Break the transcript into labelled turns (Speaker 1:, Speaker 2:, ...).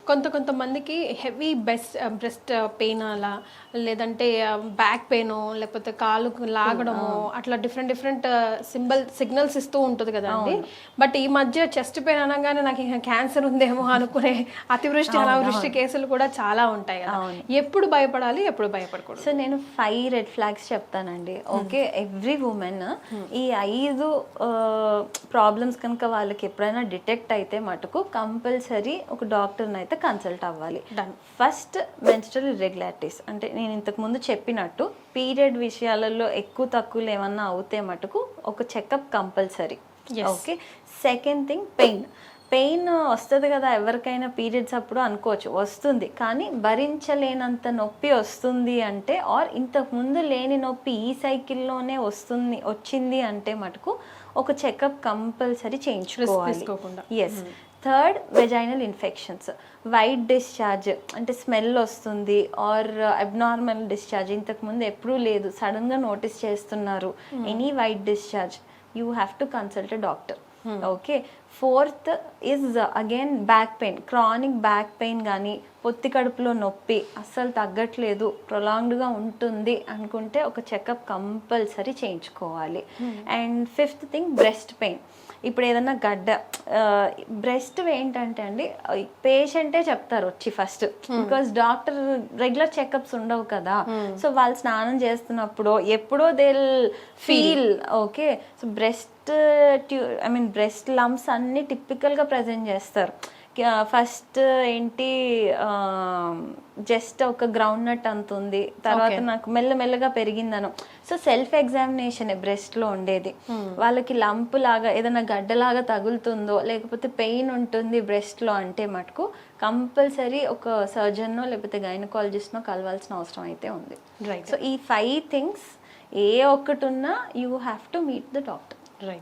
Speaker 1: కొంతమందికి heavy breast pain అలా, లేదంటే బ్యాక్ పెయిన్, లేకపోతే కాలు లాగడము, అట్లా డిఫరెంట్ సిగ్నల్స్ ఇస్తూ ఉంటుంది కదండి. బట్ ఈ మధ్య చెస్ట్ పెయిన్ అనగానే నాకు ఇంకా క్యాన్సర్ ఉందేమో అనుకునే అతివృష్టి అనావృష్టి కేసులు కూడా చాలా ఉంటాయి కదా. ఎప్పుడు భయపడాలి, ఎప్పుడు భయపడకూడదు?
Speaker 2: సో నేను 5 రెడ్ ఫ్లాగ్స్ చెప్తానండి. ఓకే, ఎవ్రీ ఉమెన్ ఈ 5 ప్రాబ్లమ్స్ కనుక వాళ్ళకి ఎప్పుడైనా డిటెక్ట్ అయితే మటుకు కంపల్సరీ ఒక డాక్టర్ని అయితే కన్సల్ట్ అవ్వాలి. ఫస్ట్ మెన్స్ట్రల్ ఇర్రెగ్యులారిటీస్, అంటే నేను ఇంతకు ముందు చెప్పినట్టు పీరియడ్ విషయాలలో ఎక్కువ తక్కువలు ఏమన్నా అవుతే మటుకు ఒక checkup compulsory. Okay, second thing pain వస్తుంది కదా ఎవరికైనా పీరియడ్స్ అప్పుడు అనుకోవచ్చు, వస్తుంది, కానీ భరించలేనంత నొప్పి వస్తుంది అంటే, ఆర్ ఇంతకు ముందు లేని నొప్పి ఈ సైకిల్లోనే వచ్చింది అంటే మటుకు ఒక చెకప్ కంపల్సరీ చేయించుకోవాలి. Yes. Third, vaginal infections, white discharge అంటే స్మెల్ వస్తుంది, ఆర్ అబ్నార్మల్ డిశ్చార్జ్ ఇంతకుముందు ఎప్పుడూ లేదు, సడన్గా నోటీస్ చేస్తున్నారు, any white discharge, you have to consult a doctor. Okay, fourth is again back pain, chronic back pain కానీ పొత్తి కడుపులో నొప్పి అస్సలు తగ్గట్లేదు, ప్రొలాంగ్డ్గా ఉంటుంది అనుకుంటే ఒక చెకప్ కంపల్సరీ చేయించుకోవాలి. And fifth thing, breast pain. ఇప్పుడు ఏదన్నా గడ్డ బ్రెస్ట్ ఏంటంటే అండి, పేషెంటే చెప్తారు వచ్చి first, because doctor regular checkups ఉండవు కదా. సో వాళ్ళు స్నానం చేస్తున్నప్పుడు ఎప్పుడో they feel. Okay, so breast lumps అన్ని టిపికల్గా ప్రజెంట్ చేస్తారు. ఫస్ట్ ఏంటి, జస్ట్ ఒక గ్రౌండ్ నట్ అంత ఉంది, తర్వాత నాకు మెల్లమెల్లగా పెరిగిందను. సో సెల్ఫ్ ఎగ్జామినేషన్ బ్రెస్ట్లో ఉండేది. వాళ్ళకి లంప్ లాగా ఏదైనా గడ్డలాగా తగులుతుందో లేకపోతే పెయిన్ ఉంటుంది బ్రెస్ట్లో అంటే మటుకు కంపల్సరీ ఒక సర్జన్నో లేకపోతే గైనకాలజిస్ట్నో కలవాల్సిన అవసరం అయితే ఉంది. సో ఈ 5 థింగ్స్ ఏ ఒక్కటి ఉన్నా you have to meet the doctor.